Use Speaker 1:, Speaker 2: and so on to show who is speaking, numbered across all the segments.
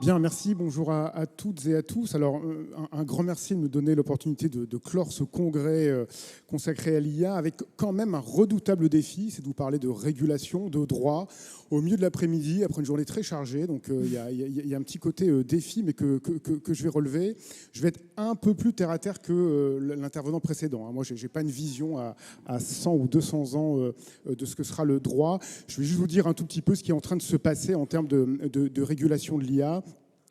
Speaker 1: Bien, merci. Bonjour à toutes et à tous. Alors, un grand merci de me donner l'opportunité de clore ce congrès consacré à l'IA avec quand même un redoutable défi, c'est de vous parler de régulation, de droit, au milieu de l'après-midi, après une journée très chargée. Donc, il y a un petit côté défi, mais que je vais relever. Je vais être un peu plus terre-à-terre que l'intervenant précédent. Moi, je n'ai pas une vision à 100 ou 200 ans de ce que sera le droit. Je vais juste vous dire un tout petit peu ce qui est en train de se passer en termes de régulation de l'IA,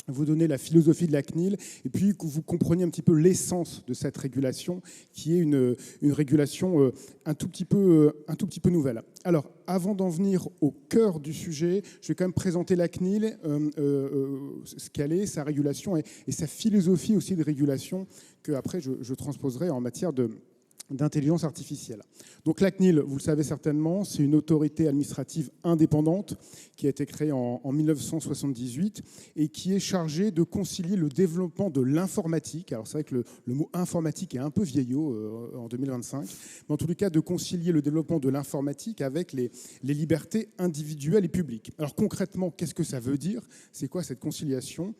Speaker 1: vous donner la philosophie de la CNIL, et puis que vous compreniez un petit peu l'essence de cette régulation, qui est une régulation un tout petit peu nouvelle. Alors, avant d'en venir au cœur du sujet, je vais quand même présenter la CNIL, ce qu'elle est, sa régulation et sa philosophie aussi de régulation, que après je transposerai en matière d'intelligence artificielle. Donc la CNIL, vous le savez certainement, c'est une autorité administrative indépendante qui a été créée en 1978 et qui est chargée de concilier le développement de l'informatique. Alors c'est vrai que le mot informatique est un peu vieillot en 2025, mais en tous les cas de concilier le développement de l'informatique avec les libertés individuelles et publiques. Alors concrètement, qu'est-ce que ça veut dire? C'est quoi cette conciliation?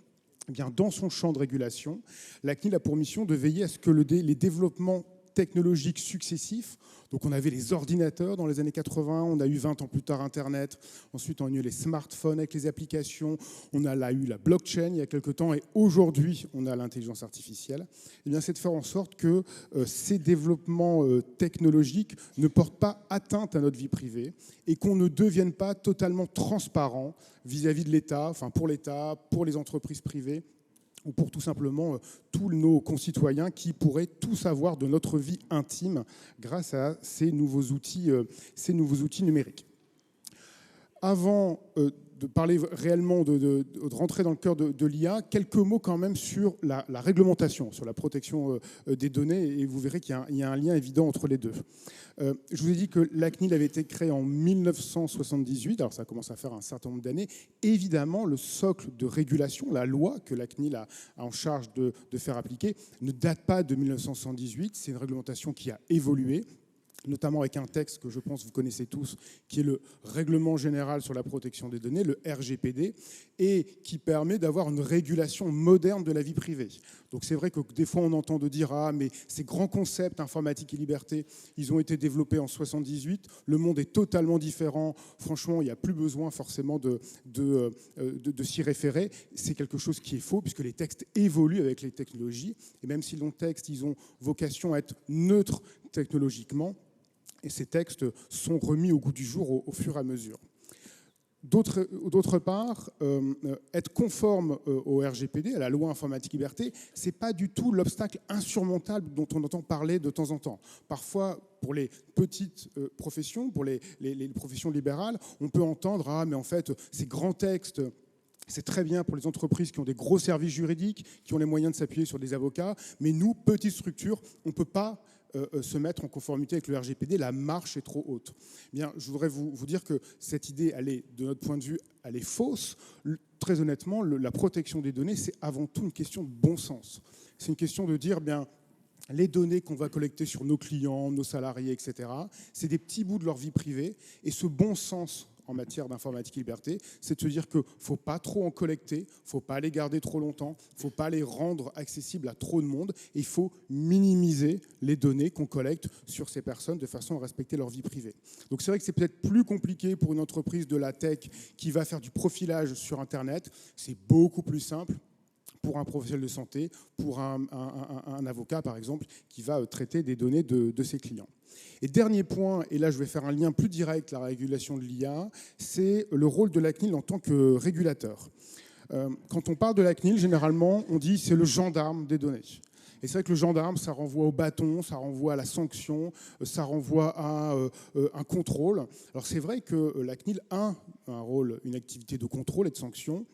Speaker 1: Eh bien, dans son champ de régulation, la CNIL a pour mission de veiller à ce que les développements technologiques successifs. Donc on avait les ordinateurs dans les années 80, on a eu 20 ans plus tard Internet, ensuite on a eu les smartphones avec les applications, on a eu la blockchain il y a quelques temps et aujourd'hui on a l'intelligence artificielle. Eh bien, c'est de faire en sorte que ces développements technologiques ne portent pas atteinte à notre vie privée et qu'on ne devienne pas totalement transparent vis-à-vis de l'État, enfin pour l'État, pour les entreprises privées, ou pour tout simplement tous nos concitoyens qui pourraient tout savoir de notre vie intime grâce à ces nouveaux outils numériques. Avant de parler réellement, de rentrer dans le cœur de l'IA, quelques mots quand même sur la réglementation, sur la protection des données, et vous verrez qu'il y a un lien évident entre les deux. Je vous ai dit que la CNIL avait été créée en 1978, alors ça commence à faire un certain nombre d'années. Évidemment, le socle de régulation, la loi que la CNIL a en charge de faire appliquer, ne date pas de 1978, c'est une réglementation qui a évolué, notamment avec un texte que je pense que vous connaissez tous, qui est le Règlement général sur la protection des données, le RGPD, et qui permet d'avoir une régulation moderne de la vie privée. Donc c'est vrai que des fois on entend de dire « Ah, mais ces grands concepts, informatique et liberté, ils ont été développés en 78, le monde est totalement différent, franchement, il n'y a plus besoin forcément de s'y référer ». C'est quelque chose qui est faux, puisque les textes évoluent avec les technologies, et même si les textes, ils ont vocation à être neutres technologiquement, et ces textes sont remis au goût du jour au fur et à mesure. D'autre part, être conforme au RGPD, à la loi informatique liberté, ce n'est pas du tout l'obstacle insurmontable dont on entend parler de temps en temps. Parfois, pour les petites professions, pour les professions libérales, on peut entendre « Ah, mais en fait, ces grands textes… » C'est très bien pour les entreprises qui ont des gros services juridiques, qui ont les moyens de s'appuyer sur des avocats, mais nous, petites structures, on ne peut pas se mettre en conformité avec le RGPD, la marche est trop haute. Bien, je voudrais vous dire que cette idée, de notre point de vue, elle est fausse. Très honnêtement, la protection des données, c'est avant tout une question de bon sens. C'est une question de dire, bien, les données qu'on va collecter sur nos clients, nos salariés, etc., c'est des petits bouts de leur vie privée, et ce bon sens en matière d'informatique et liberté, c'est de se dire qu'il ne faut pas trop en collecter, il ne faut pas les garder trop longtemps, il ne faut pas les rendre accessibles à trop de monde, et il faut minimiser les données qu'on collecte sur ces personnes de façon à respecter leur vie privée. Donc c'est vrai que c'est peut-être plus compliqué pour une entreprise de la tech qui va faire du profilage sur Internet, c'est beaucoup plus simple pour un professionnel de santé, pour un avocat par exemple, qui va traiter des données de ses clients. Et dernier point, et là je vais faire un lien plus direct avec la régulation de l'IA, c'est le rôle de la CNIL en tant que régulateur. Quand on parle de la CNIL, généralement, on dit c'est le gendarme des données. Et c'est vrai que le gendarme, ça renvoie au bâton, ça renvoie à la sanction, ça renvoie à un contrôle. Alors c'est vrai que la CNIL a un rôle, une activité de contrôle et de sanction,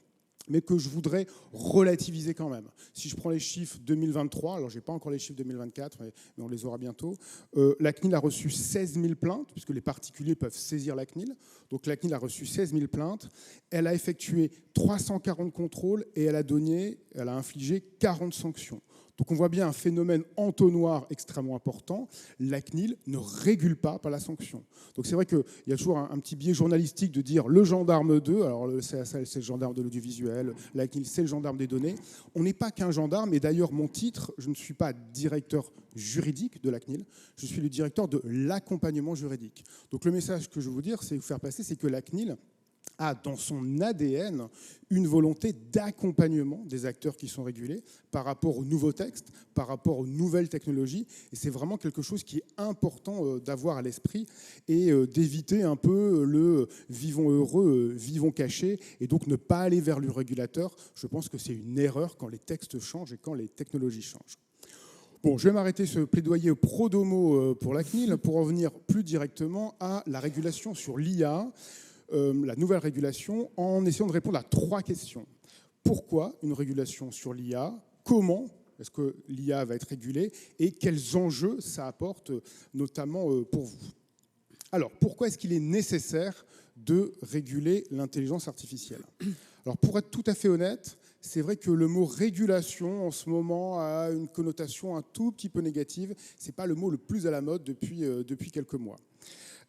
Speaker 1: mais que je voudrais relativiser quand même. Si je prends les chiffres 2023, alors je n'ai pas encore les chiffres 2024, mais on les aura bientôt, la CNIL a reçu 16 000 plaintes, puisque les particuliers peuvent saisir la CNIL. Donc la CNIL a reçu 16 000 plaintes, elle a effectué 340 contrôles et elle a infligé 40 sanctions. Donc on voit bien un phénomène entonnoir extrêmement important. La CNIL ne régule pas par la sanction. Donc c'est vrai qu'il y a toujours un petit biais journalistique de dire le gendarme 2, alors le CSA c'est le gendarme de l'audiovisuel, la CNIL c'est le gendarme des données. On n'est pas qu'un gendarme, et d'ailleurs mon titre, je ne suis pas directeur juridique de la CNIL, je suis le directeur de l'accompagnement juridique. Donc le message que je veux vous dire, c'est vous faire passer, c'est que la CNIL a dans son ADN une volonté d'accompagnement des acteurs qui sont régulés par rapport aux nouveaux textes, par rapport aux nouvelles technologies. Et c'est vraiment quelque chose qui est important d'avoir à l'esprit et d'éviter un peu le vivons heureux, vivons cachés, et donc ne pas aller vers le régulateur. Je pense que c'est une erreur quand les textes changent et quand les technologies changent. Bon, je vais m'arrêter ce plaidoyer pro domo pour la CNIL pour en venir plus directement à la régulation sur l'IA. La nouvelle régulation, en essayant de répondre à 3 questions. Pourquoi une régulation sur l'IA ? Comment est-ce que l'IA va être régulée ? Et quels enjeux ça apporte, notamment pour vous ? Alors, pourquoi est-ce qu'il est nécessaire de réguler l'intelligence artificielle ? Alors, pour être tout à fait honnête, c'est vrai que le mot régulation, en ce moment, a une connotation un tout petit peu négative. Ce n'est pas le mot le plus à la mode depuis quelques mois.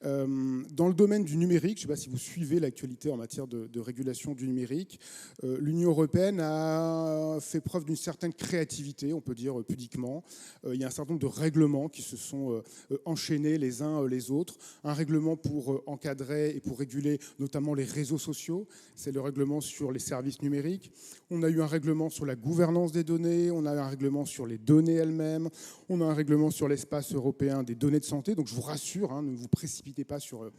Speaker 1: Dans le domaine du numérique, je ne sais pas si vous suivez l'actualité en matière de régulation du numérique, l'Union européenne a fait preuve d'une certaine créativité, on peut dire pudiquement. Il y a un certain nombre de règlements qui se sont enchaînés les uns les autres. Un règlement pour encadrer et pour réguler notamment les réseaux sociaux, c'est le règlement sur les services numériques. On a eu un règlement sur la gouvernance des données, on a eu un règlement sur les données elles-mêmes, on a un règlement sur l'espace européen des données de santé. Donc je vous rassure, ne vous précipitez pas sur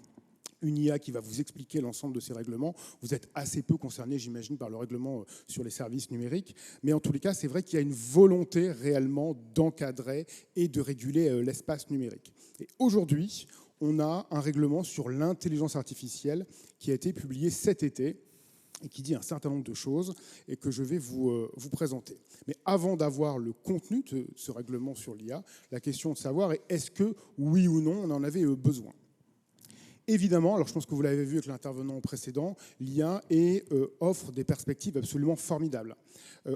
Speaker 1: une IA qui va vous expliquer l'ensemble de ces règlements. Vous êtes assez peu concerné, j'imagine, par le règlement sur les services numériques. Mais en tous les cas, c'est vrai qu'il y a une volonté réellement d'encadrer et de réguler l'espace numérique. Et aujourd'hui, on a un règlement sur l'intelligence artificielle qui a été publié cet été et qui dit un certain nombre de choses et que je vais vous présenter. Mais avant d'avoir le contenu de ce règlement sur l'IA, la question de savoir est est-ce que, oui ou non, on en avait besoin ? Évidemment, alors je pense que vous l'avez vu avec l'intervenant précédent, l'IA offre des perspectives absolument formidables.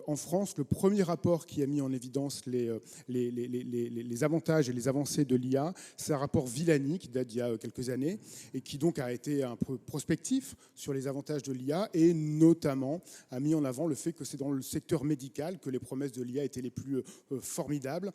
Speaker 1: En France, le premier rapport qui a mis en évidence les avantages et les avancées de l'IA, c'est un rapport Villani qui date d'il y a quelques années et qui donc a été un peu prospectif sur les avantages de l'IA et notamment a mis en avant le fait que c'est dans le secteur médical que les promesses de l'IA étaient les plus formidables,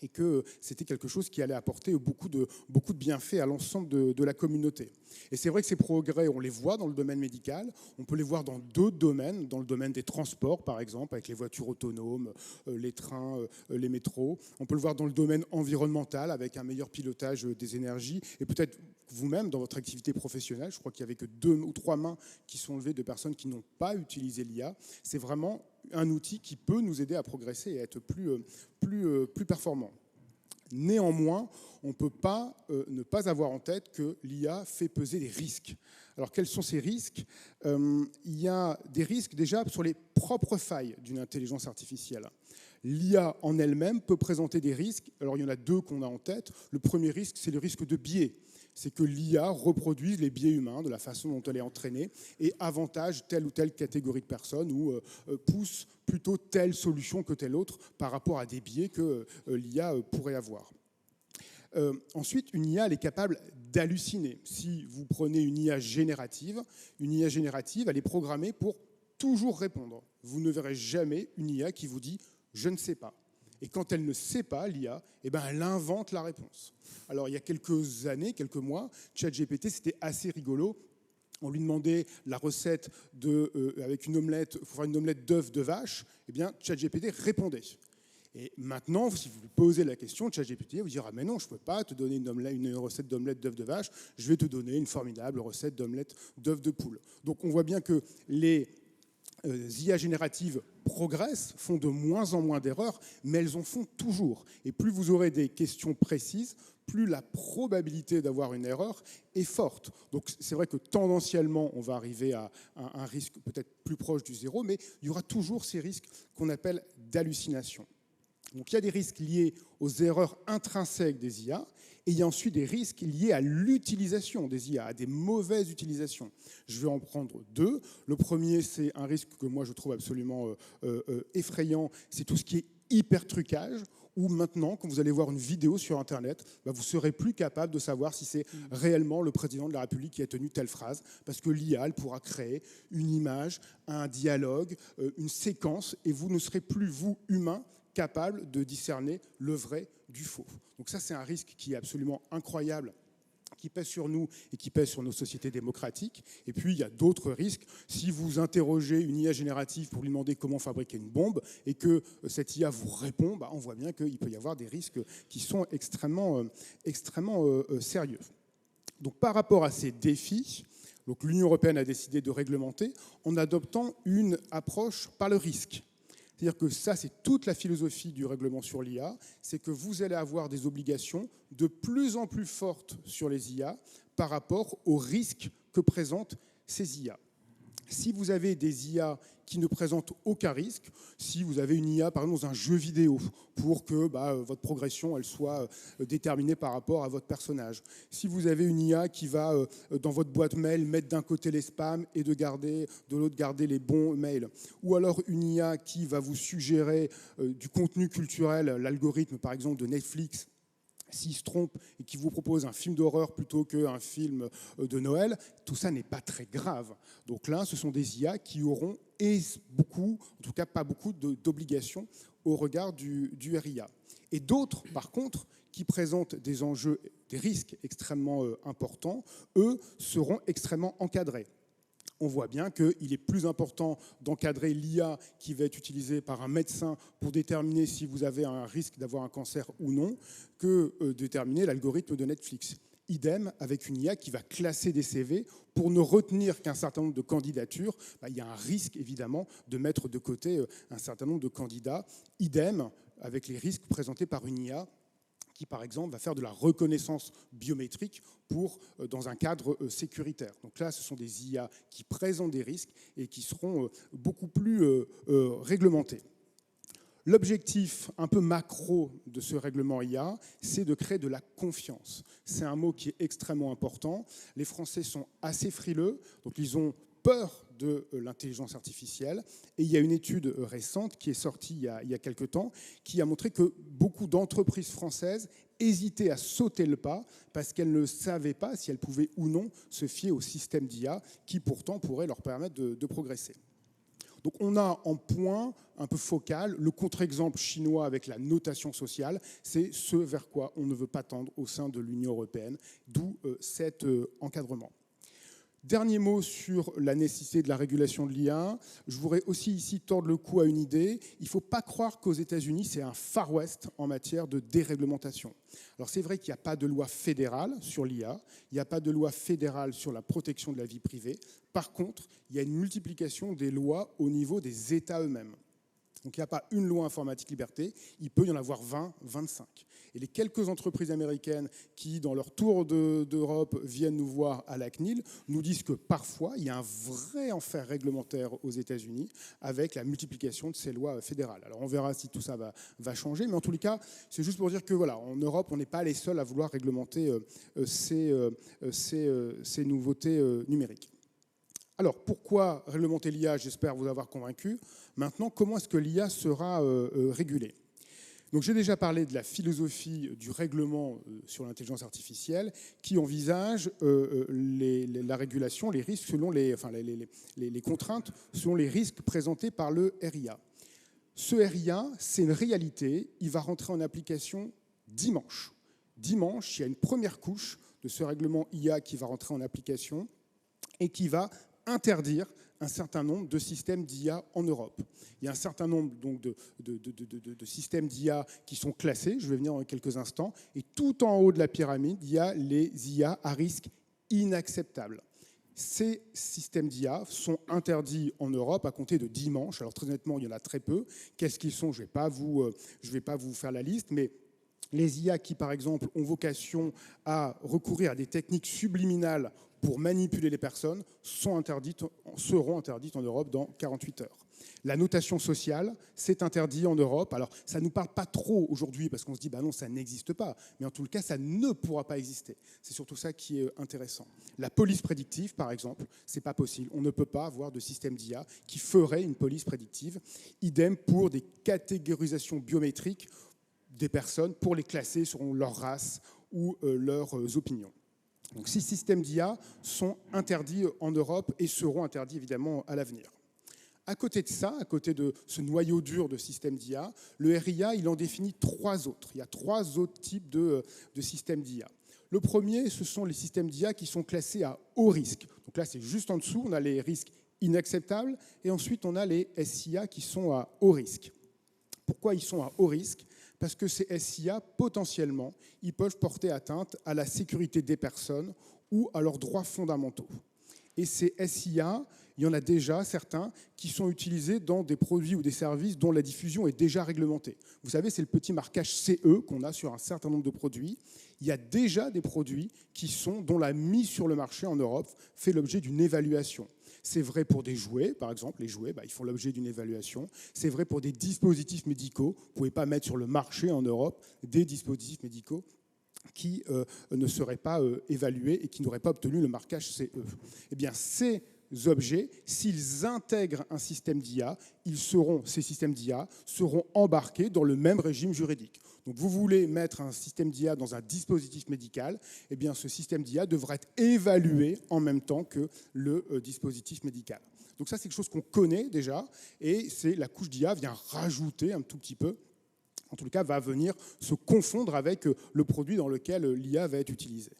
Speaker 1: et que c'était quelque chose qui allait apporter beaucoup de bienfaits à l'ensemble de la communauté. Et c'est vrai que ces progrès, on les voit dans le domaine médical, on peut les voir dans d'autres domaines, dans le domaine des transports, par exemple, avec les voitures autonomes, les trains, les métros. On peut le voir dans le domaine environnemental, avec un meilleur pilotage des énergies. Et peut-être vous-même, dans votre activité professionnelle, je crois qu'il n'y avait que 2 ou 3 mains qui sont levées de personnes qui n'ont pas utilisé l'IA. C'est vraiment un outil qui peut nous aider à progresser et à être plus performant. Néanmoins, on ne peut pas ne pas avoir en tête que l'IA fait peser des risques. Alors, quels sont ces risques ? Il y a des risques déjà sur les propres failles d'une intelligence artificielle. L'IA en elle-même peut présenter des risques. Alors, il y en a 2 qu'on a en tête. Le premier risque, c'est le risque de biais. C'est que l'IA reproduise les biais humains de la façon dont elle est entraînée et avantage telle ou telle catégorie de personnes ou pousse plutôt telle solution que telle autre par rapport à des biais que l'IA pourrait avoir. Ensuite, une IA, elle est capable d'halluciner. Si vous prenez une IA générative, elle est programmée pour toujours répondre. Vous ne verrez jamais une IA qui vous dit « je ne sais pas ». Et quand elle ne sait pas, l'IA, elle invente la réponse. Alors, il y a quelques années, quelques mois, ChatGPT, c'était assez rigolo. On lui demandait la recette avec une omelette, pour faire une omelette d'œufs de vache. ChatGPT répondait. Et maintenant, si vous lui posez la question, ChatGPT vous dira « mais non, je ne peux pas te donner une recette d'omelette d'œufs de vache, je vais te donner une formidable recette d'omelette d'œufs de poule ». Donc, on voit bien que les IA génératives progressent, font de moins en moins d'erreurs, mais elles en font toujours. Et plus vous aurez des questions précises, plus la probabilité d'avoir une erreur est forte. Donc c'est vrai que tendanciellement, on va arriver à un risque peut-être plus proche du zéro, mais il y aura toujours ces risques qu'on appelle d'hallucination. Donc il y a des risques liés aux erreurs intrinsèques des IA, et il y a ensuite des risques liés à l'utilisation des IA, à des mauvaises utilisations. Je vais en prendre 2. Le premier, c'est un risque que moi je trouve absolument effrayant, c'est tout ce qui est hyper-trucage, où maintenant, quand vous allez voir une vidéo sur Internet, vous ne serez plus capable de savoir si c'est réellement le président de la République qui a tenu telle phrase, parce que l'IA, elle pourra créer une image, un dialogue, une séquence, et vous ne serez plus, vous, humain, capable de discerner le vrai du faux. Donc ça, c'est un risque qui est absolument incroyable, qui pèse sur nous et qui pèse sur nos sociétés démocratiques. Et puis, il y a d'autres risques. Si vous interrogez une IA générative pour lui demander comment fabriquer une bombe et que cette IA vous répond, on voit bien qu'il peut y avoir des risques qui sont extrêmement sérieux. Donc, par rapport à ces défis, donc, l'Union européenne a décidé de réglementer en adoptant une approche par le risque. C'est-à-dire que ça, c'est toute la philosophie du règlement sur l'IA, c'est que vous allez avoir des obligations de plus en plus fortes sur les IA par rapport aux risques que présentent ces IA. Si vous avez des IA qui ne présentent aucun risque, si vous avez une IA, par exemple, dans un jeu vidéo, pour que votre progression elle soit déterminée par rapport à votre personnage, si vous avez une IA qui va, dans votre boîte mail, mettre d'un côté les spams et de l'autre garder les bons mails, ou alors une IA qui va vous suggérer du contenu culturel, l'algorithme, par exemple, de Netflix, s'il se trompe et qu'il vous propose un film d'horreur plutôt qu'un film de Noël, tout ça n'est pas très grave. Donc là, ce sont des IA qui auront beaucoup, en tout cas pas beaucoup d'obligations au regard du RIA. Et d'autres, par contre, qui présentent des enjeux, des risques extrêmement importants, eux seront extrêmement encadrés. On voit bien qu'il est plus important d'encadrer l'IA qui va être utilisée par un médecin pour déterminer si vous avez un risque d'avoir un cancer ou non que déterminer l'algorithme de Netflix. Idem avec une IA qui va classer des CV pour ne retenir qu'un certain nombre de candidatures. Il y a un risque évidemment de mettre de côté un certain nombre de candidats. Idem avec les risques présentés par une IA qui, par exemple, va faire de la reconnaissance biométrique dans un cadre sécuritaire. Donc là, ce sont des IA qui présentent des risques et qui seront beaucoup plus réglementés. L'objectif un peu macro de ce règlement IA, c'est de créer de la confiance. C'est un mot qui est extrêmement important. Les Français sont assez frileux, donc ils ont peur de l'intelligence artificielle. Et il y a une étude récente qui est sortie il y a quelque temps qui a montré que beaucoup d'entreprises françaises hésitaient à sauter le pas parce qu'elles ne savaient pas si elles pouvaient ou non se fier au système d'IA qui pourtant pourrait leur permettre de progresser. Donc on a en point un peu focal le contre-exemple chinois avec la notation sociale, c'est ce vers quoi on ne veut pas tendre au sein de l'Union européenne, d'où cet encadrement. Dernier mot sur la nécessité de la régulation de l'IA. Je voudrais aussi ici tordre le cou à une idée. Il ne faut pas croire qu'aux États-Unis, c'est un Far West en matière de déréglementation. Alors c'est vrai qu'il n'y a pas de loi fédérale sur l'IA, il n'y a pas de loi fédérale sur la protection de la vie privée. Par contre, il y a une multiplication des lois au niveau des États eux-mêmes. Donc il n'y a pas une loi informatique liberté, il peut y en avoir 20, 25. Et les quelques entreprises américaines qui, dans leur tour d'Europe, viennent nous voir à la CNIL, nous disent que parfois, il y a un vrai enfer réglementaire aux États-Unis avec la multiplication de ces lois fédérales. Alors on verra si tout ça va changer, mais en tous les cas, c'est juste pour dire que voilà, en Europe, on n'est pas les seuls à vouloir réglementer ces nouveautés numériques. Alors, pourquoi réglementer l'IA? J'espère vous avoir convaincu. Maintenant, comment est-ce que l'IA sera régulée? Donc, j'ai déjà parlé de la philosophie du règlement sur l'intelligence artificielle qui envisage la régulation, les risques selon les contraintes selon les risques présentés par le RIA. Ce RIA, c'est une réalité. Il va rentrer en application dimanche. Dimanche, il y a une première couche de ce règlement IA qui va rentrer en application et qui va interdire un certain nombre de systèmes d'IA en Europe. Il y a un certain nombre donc, de systèmes d'IA qui sont classés, je vais venir dans quelques instants, et tout en haut de la pyramide, il y a les IA à risque inacceptable. Ces systèmes d'IA sont interdits en Europe à compter de dimanche. Alors très honnêtement, il y en a très peu. Qu'est-ce qu'ils sont? Je ne vais pas vous faire la liste, mais les IA qui, par exemple, ont vocation à recourir à des techniques subliminales pour manipuler les personnes seront interdites en Europe dans 48 heures. La notation sociale, c'est interdit en Europe. Alors, ça ne nous parle pas trop aujourd'hui parce qu'on se dit, bah non, ça n'existe pas. Mais en tout cas, ça ne pourra pas exister. C'est surtout ça qui est intéressant. La police prédictive, par exemple, c'est pas possible. On ne peut pas avoir de système d'IA qui ferait une police prédictive. Idem pour des catégorisations biométriques des personnes pour les classer selon leur race ou leurs opinions. Donc, ces systèmes d'IA sont interdits en Europe et seront interdits évidemment à l'avenir. À côté de ça, à côté de ce noyau dur de systèmes d'IA, le RIA, il en définit 3 autres. Il y a 3 autres types de systèmes d'IA. Le premier, ce sont les systèmes d'IA qui sont classés à haut risque. Donc là, c'est juste en dessous, on a les risques inacceptables, et ensuite on a les SIA qui sont à haut risque. Pourquoi ils sont à haut risque ? Parce que ces SIA, potentiellement, ils peuvent porter atteinte à la sécurité des personnes ou à leurs droits fondamentaux. Et ces SIA, il y en a déjà certains qui sont utilisés dans des produits ou des services dont la diffusion est déjà réglementée. Vous savez, c'est le petit marquage CE qu'on a sur un certain nombre de produits. Il y a déjà des produits dont la mise sur le marché en Europe fait l'objet d'une évaluation. C'est vrai pour des jouets, par exemple. Les jouets, ils font l'objet d'une évaluation. C'est vrai pour des dispositifs médicaux. Vous ne pouvez pas mettre sur le marché en Europe des dispositifs médicaux qui ne seraient pas évalués et qui n'auraient pas obtenu le marquage CE. Eh bien, ces objets, s'ils intègrent un système d'IA, ces systèmes d'IA seront embarqués dans le même régime juridique. Donc vous voulez mettre un système d'IA dans un dispositif médical, eh bien ce système d'IA devra être évalué en même temps que le dispositif médical. Donc ça, c'est quelque chose qu'on connaît déjà, et la couche d'IA vient rajouter un tout petit peu, en tout cas va venir se confondre avec le produit dans lequel l'IA va être utilisée.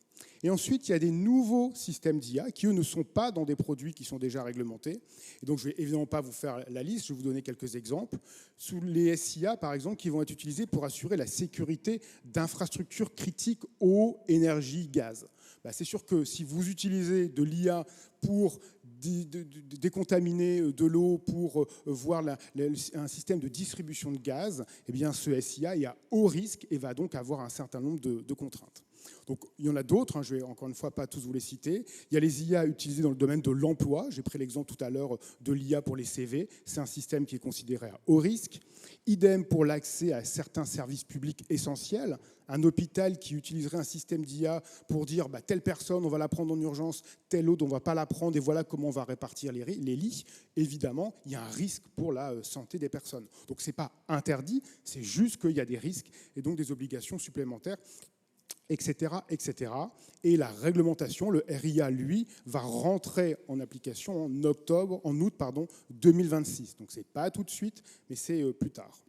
Speaker 1: Et ensuite, il y a des nouveaux systèmes d'IA qui, eux, ne sont pas dans des produits qui sont déjà réglementés. Et donc, je ne vais évidemment pas vous faire la liste, je vais vous donner quelques exemples. Sous les SIA, par exemple, qui vont être utilisés pour assurer la sécurité d'infrastructures critiques eau, énergie, gaz. C'est sûr que si vous utilisez de l'IA pour décontaminer de l'eau, pour voir un système de distribution de gaz, eh bien, ce SIA est à haut risque et va donc avoir un certain nombre de contraintes. Donc, il y en a d'autres, je ne vais encore une fois pas tous vous les citer. Il y a les IA utilisés dans le domaine de l'emploi. J'ai pris l'exemple tout à l'heure de l'IA pour les CV. C'est un système qui est considéré à haut risque. Idem pour l'accès à certains services publics essentiels. Un hôpital qui utiliserait un système d'IA pour dire telle personne, on va la prendre en urgence, telle autre, on ne va pas la prendre, et voilà comment on va répartir les lits. Évidemment, il y a un risque pour la santé des personnes. Donc, ce n'est pas interdit, c'est juste qu'il y a des risques et donc des obligations supplémentaires, etc., etc. Et la réglementation, le RIA, lui, va rentrer en application en août 2026. Donc, ce n'est pas tout de suite, mais c'est plus tard.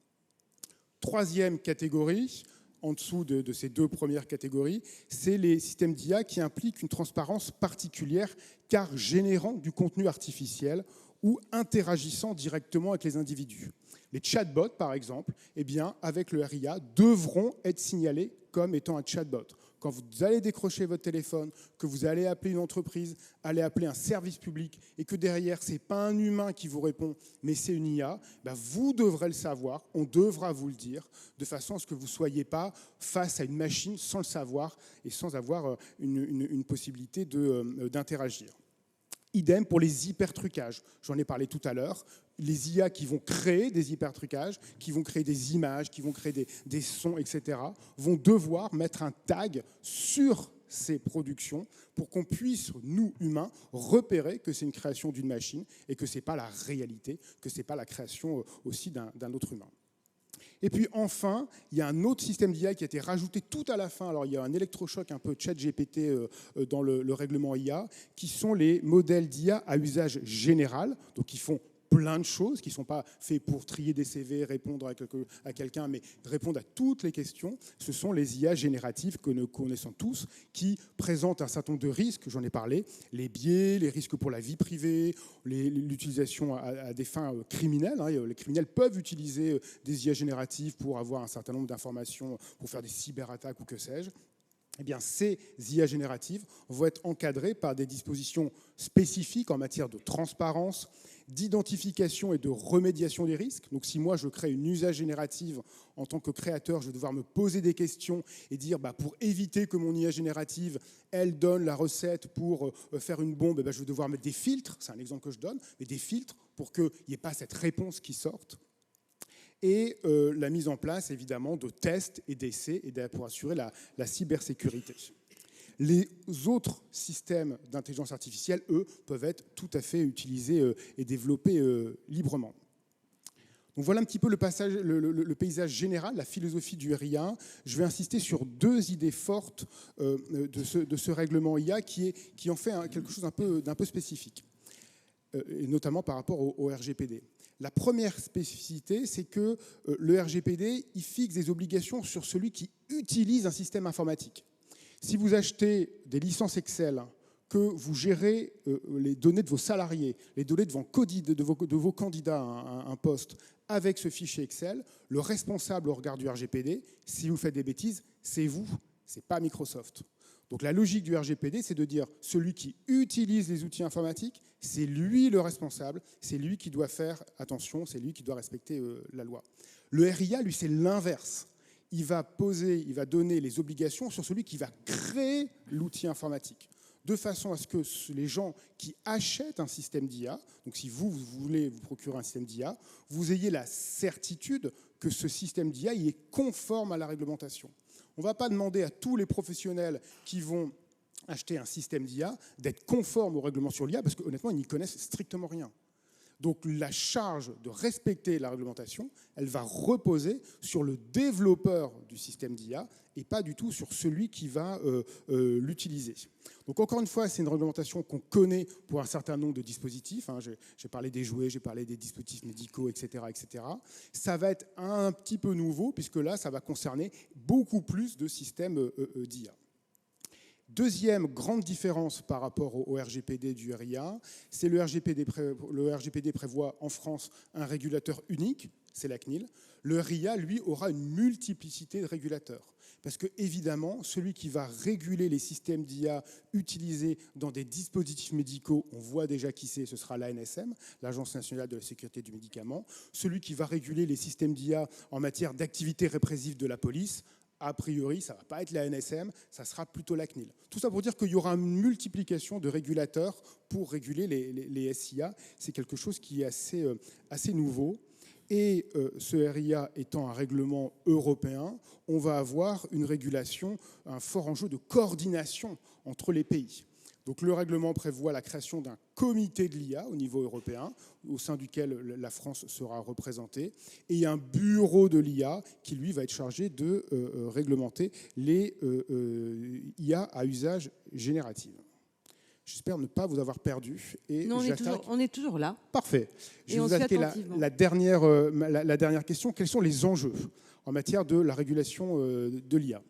Speaker 1: Troisième catégorie, en dessous de ces 2 premières catégories, c'est les systèmes d'IA qui impliquent une transparence particulière, car générant du contenu artificiel ou interagissant directement avec les individus. Les chatbots, par exemple, avec le RIA, devront être signalés comme étant un chatbot. Quand vous allez décrocher votre téléphone, que vous allez appeler une entreprise, allez appeler un service public, et que derrière, ce n'est pas un humain qui vous répond, mais c'est une IA, vous devrez le savoir, on devra vous le dire, de façon à ce que vous ne soyez pas face à une machine sans le savoir et sans avoir une possibilité d'interagir. Idem pour les hypertrucages. J'en ai parlé tout à l'heure. Les IA qui vont créer des hypertrucages, qui vont créer des images, qui vont créer des sons, etc., vont devoir mettre un tag sur ces productions pour qu'on puisse, nous, humains, repérer que c'est une création d'une machine et que ce n'est pas la réalité, que ce n'est pas la création aussi d'un autre humain. Et puis enfin, il y a un autre système d'IA qui a été rajouté tout à la fin. Alors il y a un électrochoc un peu ChatGPT dans le règlement IA, qui sont les modèles d'IA à usage général, donc qui font plein de choses, qui ne sont pas faits pour trier des CV, répondre à quelqu'un, mais répondre à toutes les questions. Ce sont les IA génératives que nous connaissons tous, qui présentent un certain nombre de risques, j'en ai parlé, les biais, les risques pour la vie privée, l'utilisation à des fins criminelles. Les criminels peuvent utiliser des IA génératives pour avoir un certain nombre d'informations, pour faire des cyberattaques ou que sais-je. eh bien, ces IA génératives vont être encadrées par des dispositions spécifiques en matière de transparence, d'identification et de remédiation des risques. Donc si moi je crée une usage générative en tant que créateur, je vais devoir me poser des questions et dire pour éviter que mon IA générative, elle donne la recette pour faire une bombe, je vais devoir mettre des filtres, c'est un exemple que je donne, mais des filtres pour qu'il n'y ait pas cette réponse qui sorte. Et la mise en place, évidemment, de tests et d'essais pour assurer la cybersécurité. Les autres systèmes d'intelligence artificielle, eux, peuvent être tout à fait utilisés et développés librement. Donc voilà un petit peu le paysage général, la philosophie du RIA. Je vais insister sur deux idées fortes de ce règlement IA qui en fait quelque chose d'un peu spécifique, et notamment par rapport au RGPD. La première spécificité, c'est que le RGPD, il fixe des obligations sur celui qui utilise un système informatique. Si vous achetez des licences Excel, que vous gérez les données de vos salariés, les données de vos candidats à un poste avec ce fichier Excel, le responsable au regard du RGPD, si vous faites des bêtises, c'est vous, c'est pas Microsoft. Donc la logique du RGPD, c'est de dire celui qui utilise les outils informatiques, c'est lui le responsable, c'est lui qui doit faire attention, c'est lui qui doit respecter la loi. Le RIA, lui, c'est l'inverse. Il va donner les obligations sur celui qui va créer l'outil informatique, de façon à ce que les gens qui achètent un système d'IA, donc si vous voulez vous procurer un système d'IA, vous ayez la certitude que ce système d'IA il est conforme à la réglementation. On ne va pas demander à tous les professionnels qui vont acheter un système d'IA d'être conformes au règlement sur l'IA, parce qu'honnêtement, ils n'y connaissent strictement rien. Donc la charge de respecter la réglementation, elle va reposer sur le développeur du système d'IA et pas du tout sur celui qui va l'utiliser. Donc encore une fois, c'est une réglementation qu'on connaît pour un certain nombre de dispositifs. J'ai parlé des jouets, j'ai parlé des dispositifs médicaux, etc., etc. Ça va être un petit peu nouveau, puisque là, ça va concerner beaucoup plus de systèmes d'IA. Deuxième grande différence par rapport au RGPD du RIA, c'est le RGPD prévoit en France un régulateur unique, c'est la CNIL. Le RIA, lui, aura une multiplicité de régulateurs. Parce que, évidemment, celui qui va réguler les systèmes d'IA utilisés dans des dispositifs médicaux, on voit déjà qui c'est, ce sera l'ANSM, l'Agence nationale de la sécurité du médicament. Celui qui va réguler les systèmes d'IA en matière d'activité répressive de la police, a priori, ça ne va pas être la NSM, ça sera plutôt la CNIL. Tout ça pour dire qu'il y aura une multiplication de régulateurs pour réguler les SIA. C'est quelque chose qui est assez nouveau. Et ce RIA étant un règlement européen, on va avoir une régulation, un fort enjeu de coordination entre les pays. Donc le règlement prévoit la création d'un comité de l'IA au niveau européen, au sein duquel la France sera représentée, et un bureau de l'IA qui, lui, va être chargé de réglementer les IA à usage génératif. J'espère ne pas vous avoir perdu. Et
Speaker 2: non, on est toujours là.
Speaker 1: Parfait. Je vais vous attaquer la dernière question. Quels sont les enjeux en matière de la régulation de l'IA ?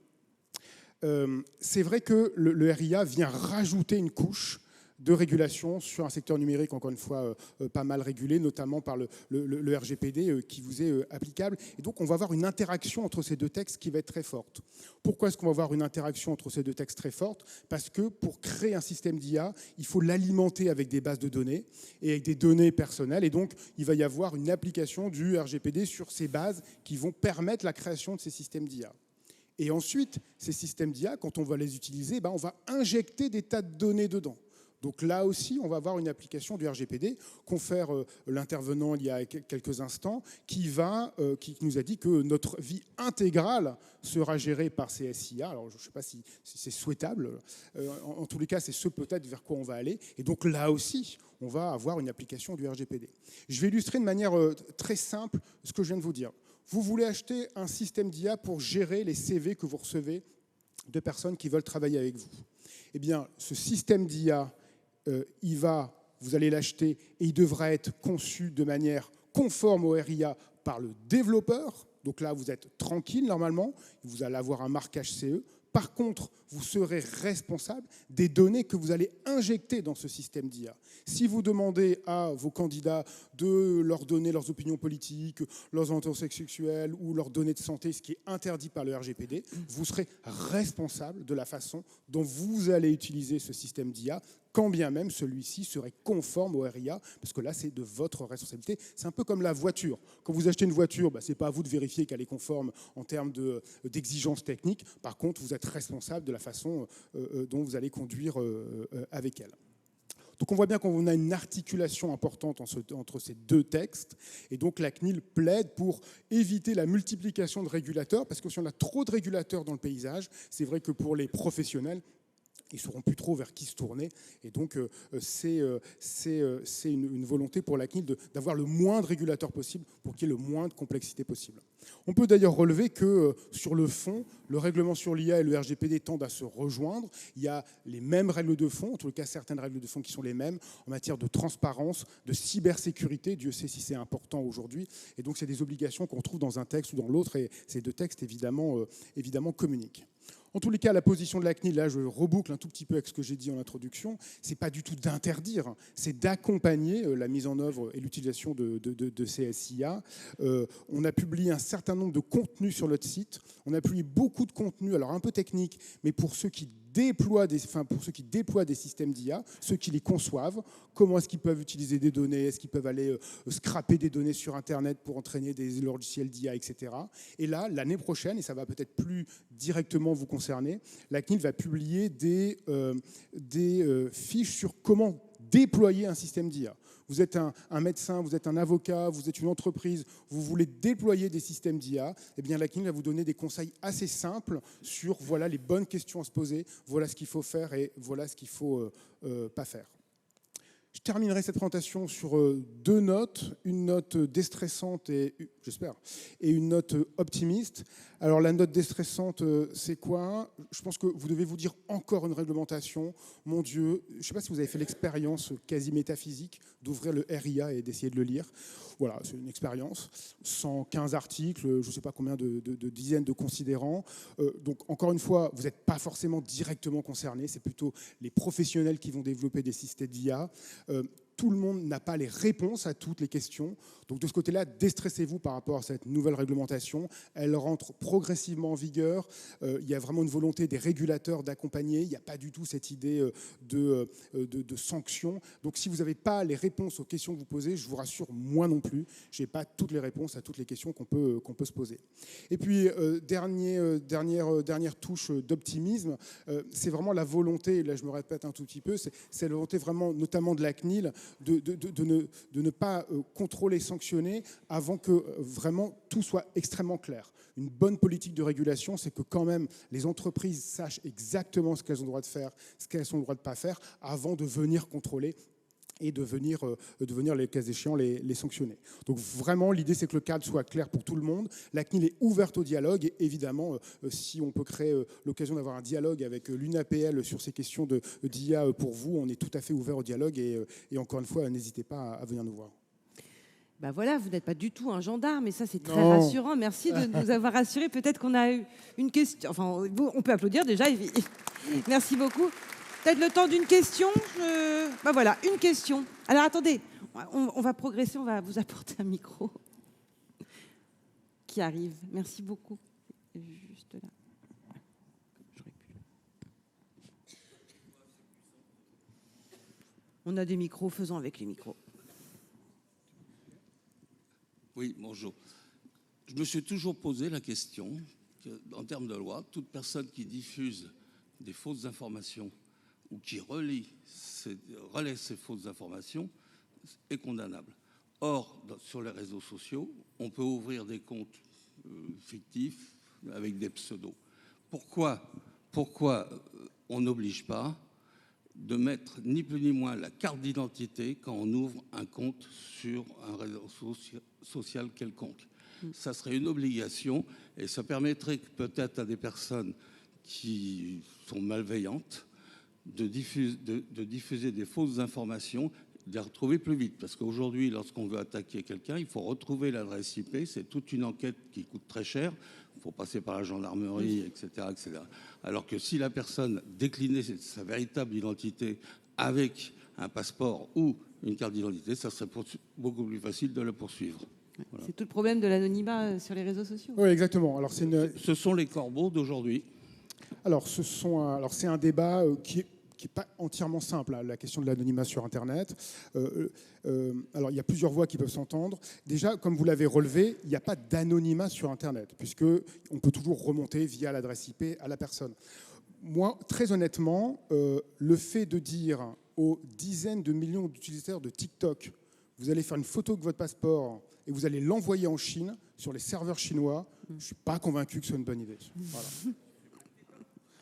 Speaker 1: C'est vrai que le RIA vient rajouter une couche de régulation sur un secteur numérique, encore une fois, pas mal régulé, notamment par le RGPD qui vous est applicable. Et donc, on va avoir une interaction entre ces deux textes qui va être très forte. Pourquoi est-ce qu'on va avoir une interaction entre ces deux textes très forte ? Parce que pour créer un système d'IA, il faut l'alimenter avec des bases de données et avec des données personnelles. Et donc, il va y avoir une application du RGPD sur ces bases qui vont permettre la création de ces systèmes d'IA. Et ensuite, ces systèmes d'IA, quand on va les utiliser, on va injecter des tas de données dedans. Donc là aussi, on va avoir une application du RGPD, confère l'intervenant il y a quelques instants, qui nous a dit que notre vie intégrale sera gérée par ces SIA. Alors je ne sais pas si c'est souhaitable. En tous les cas, c'est ce peut-être vers quoi on va aller. Et donc là aussi, on va avoir une application du RGPD. Je vais illustrer de manière très simple ce que je viens de vous dire. Vous voulez acheter un système d'IA pour gérer les CV que vous recevez de personnes qui veulent travailler avec vous. Eh bien, ce système d'IA, vous allez l'acheter et il devra être conçu de manière conforme au RIA par le développeur. Donc là, vous êtes tranquille normalement. Vous allez avoir un marquage CE. par contre, vous serez responsable des données que vous allez injecter dans ce système d'IA. Si vous demandez à vos candidats de leur donner leurs opinions politiques, leurs orientations sexuelles ou leurs données de santé, ce qui est interdit par le RGPD, vous serez responsable de la façon dont vous allez utiliser ce système d'IA, quand bien même celui-ci serait conforme au RIA, parce que là, c'est de votre responsabilité. C'est un peu comme la voiture. Quand vous achetez une voiture, ce n'est pas à vous de vérifier qu'elle est conforme en termes d'exigences techniques. Par contre, vous êtes responsable de la façon dont vous allez conduire avec elle. Donc on voit bien qu'on a une articulation importante entre ces deux textes. Et donc la CNIL plaide pour éviter la multiplication de régulateurs, parce que si on a trop de régulateurs dans le paysage, c'est vrai que pour les professionnels, ils ne sauront plus trop vers qui se tourner. Et donc, c'est une volonté pour la CNIL d'avoir le moins de régulateurs possible pour qu'il y ait le moins de complexité possible. On peut d'ailleurs relever que, sur le fond, le règlement sur l'IA et le RGPD tendent à se rejoindre. Il y a les mêmes règles de fond, en tout cas certaines règles de fond qui sont les mêmes, en matière de transparence, de cybersécurité. Dieu sait si c'est important aujourd'hui. Et donc, c'est des obligations qu'on trouve dans un texte ou dans l'autre. Et ces deux textes, évidemment communiquent. En tous les cas, la position de la CNIL, là je reboucle un tout petit peu avec ce que j'ai dit en introduction, c'est pas du tout d'interdire, c'est d'accompagner la mise en œuvre et l'utilisation de ces SIA. On a publié un certain nombre de contenus sur notre site, on a publié beaucoup de contenus, alors un peu techniques, mais pour ceux qui déploient des systèmes d'IA, ceux qui les conçoivent, comment est-ce qu'ils peuvent utiliser des données, est-ce qu'ils peuvent aller scraper des données sur Internet pour entraîner des logiciels d'IA, etc. Et là, l'année prochaine, et ça va peut-être plus directement vous concerner, la CNIL va publier des fiches sur comment déployer un système d'IA. Vous êtes un médecin, vous êtes un avocat, vous êtes une entreprise, vous voulez déployer des systèmes d'IA, eh bien la CNIL va vous donner des conseils assez simples sur voilà les bonnes questions à se poser, voilà ce qu'il faut faire et voilà ce qu'il ne faut pas faire. Je terminerai cette présentation sur deux notes, une note déstressante, j'espère, et une note optimiste. Alors la note déstressante, c'est quoi? Je pense que vous devez vous dire encore une réglementation. Mon Dieu, je ne sais pas si vous avez fait l'expérience quasi métaphysique d'ouvrir le RIA et d'essayer de le lire. Voilà, c'est une expérience. 115 articles, je ne sais pas combien de dizaines de considérants. Donc encore une fois, vous n'êtes pas forcément directement concerné, c'est plutôt les professionnels qui vont développer des systèmes d'IA. Tout le monde n'a pas les réponses à toutes les questions. Donc de ce côté-là, déstressez-vous par rapport à cette nouvelle réglementation. Elle rentre progressivement en vigueur. Il y a vraiment une volonté des régulateurs d'accompagner. Il n'y a pas du tout cette idée de sanctions. Donc si vous n'avez pas les réponses aux questions que vous posez, je vous rassure, moi non plus, je n'ai pas toutes les réponses à toutes les questions qu'on peut se poser. Et puis, dernière touche d'optimisme, c'est vraiment la volonté, là je me répète un tout petit peu, c'est la volonté vraiment, notamment de la CNIL, de ne pas contrôler, sanctionner avant que vraiment tout soit extrêmement clair. Une bonne politique de régulation, c'est que quand même les entreprises sachent exactement ce qu'elles ont le droit de faire, ce qu'elles ont le droit de ne pas faire, avant de venir contrôler et de venir, les cas échéants, les sanctionner. Donc vraiment, l'idée, c'est que le cadre soit clair pour tout le monde. La CNIL est ouverte au dialogue et évidemment, si on peut créer l'occasion d'avoir un dialogue avec l'UNAPL sur ces questions d'IA pour vous, on est tout à fait ouvert au dialogue et encore une fois, n'hésitez pas à venir nous voir.
Speaker 2: Ben voilà, vous n'êtes pas du tout un gendarme, et ça c'est très rassurant. Merci de nous avoir rassurés. Peut-être qu'on a eu une question. Enfin, on peut applaudir déjà. Merci beaucoup. Peut-être le temps d'une question. Ben voilà, une question. Alors attendez, on va progresser, on va vous apporter un micro qui arrive. Merci beaucoup. Juste là. On a des micros, faisons avec les micros.
Speaker 3: Oui, bonjour. Je me suis toujours posé la question qu'en termes de loi, toute personne qui diffuse des fausses informations ou qui relaie ces fausses informations est condamnable. Or, sur les réseaux sociaux, on peut ouvrir des comptes fictifs avec des pseudos. Pourquoi on n'oblige pas de mettre ni plus ni moins la carte d'identité quand on ouvre un compte sur un réseau social quelconque? Ça serait une obligation et ça permettrait peut-être à des personnes qui sont malveillantes de diffuser des fausses informations, de les retrouver plus vite. Parce qu'aujourd'hui, lorsqu'on veut attaquer quelqu'un, il faut retrouver l'adresse IP. C'est toute une enquête qui coûte très cher. Il faut passer par la gendarmerie, etc., etc. Alors que si la personne déclinait sa véritable identité avec un passeport ou une carte d'identité, ça serait beaucoup plus facile de le poursuivre. Voilà.
Speaker 2: C'est tout le problème de l'anonymat sur les réseaux sociaux.
Speaker 1: Oui, exactement. Alors,
Speaker 3: Ce sont les corbeaux d'aujourd'hui.
Speaker 1: Alors, c'est un débat qui n'est pas entièrement simple, hein, la question de l'anonymat sur Internet. Alors, il y a plusieurs voix qui peuvent s'entendre. Déjà, comme vous l'avez relevé, il n'y a pas d'anonymat sur Internet, puisqu'on peut toujours remonter via l'adresse IP à la personne. Moi, très honnêtement, le fait de dire aux dizaines de millions d'utilisateurs de TikTok, vous allez faire une photo de votre passeport et vous allez l'envoyer en Chine, sur les serveurs chinois, je ne suis pas convaincu que ce soit une bonne idée. Voilà.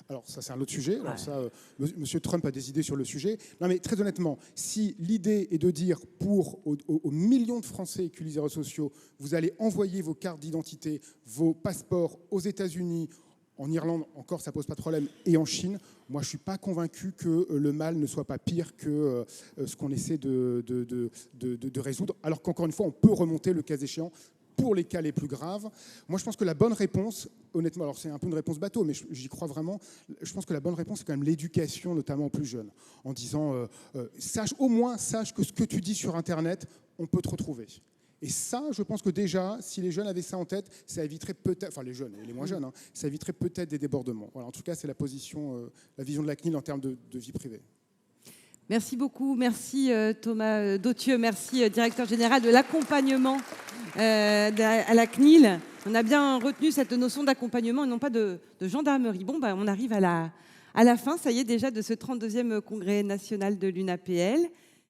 Speaker 1: Alors ça, c'est un autre sujet. Alors ça, M. Trump a des idées sur le sujet. Non, mais très honnêtement, si l'idée est de dire aux millions de Français qui utilisent les réseaux sociaux, vous allez envoyer vos cartes d'identité, vos passeports aux États-Unis, en Irlande, encore, ça ne pose pas de problème, et en Chine, moi, je ne suis pas convaincu que le mal ne soit pas pire que ce qu'on essaie de résoudre. Alors qu'encore une fois, on peut remonter le cas échéant pour les cas les plus graves. Moi, je pense que la bonne réponse, honnêtement, alors c'est un peu une réponse bateau, mais j'y crois vraiment, je pense que la bonne réponse, c'est quand même l'éducation, notamment aux plus jeunes, en disant, au moins sache que ce que tu dis sur Internet, on peut te retrouver. Et ça, je pense que déjà, si les jeunes avaient ça en tête, ça éviterait peut-être, enfin les jeunes et les moins jeunes, hein, ça éviterait peut-être des débordements. Voilà, en tout cas, c'est la position, la vision de la CNIL en termes de vie privée.
Speaker 2: Merci beaucoup. Merci Thomas Dauthieux. Merci directeur général de l'accompagnement à la CNIL. On a bien retenu cette notion d'accompagnement et non pas de gendarmerie. Bon, on arrive à la fin, ça y est, déjà de ce 32e congrès national de l'UNAPL.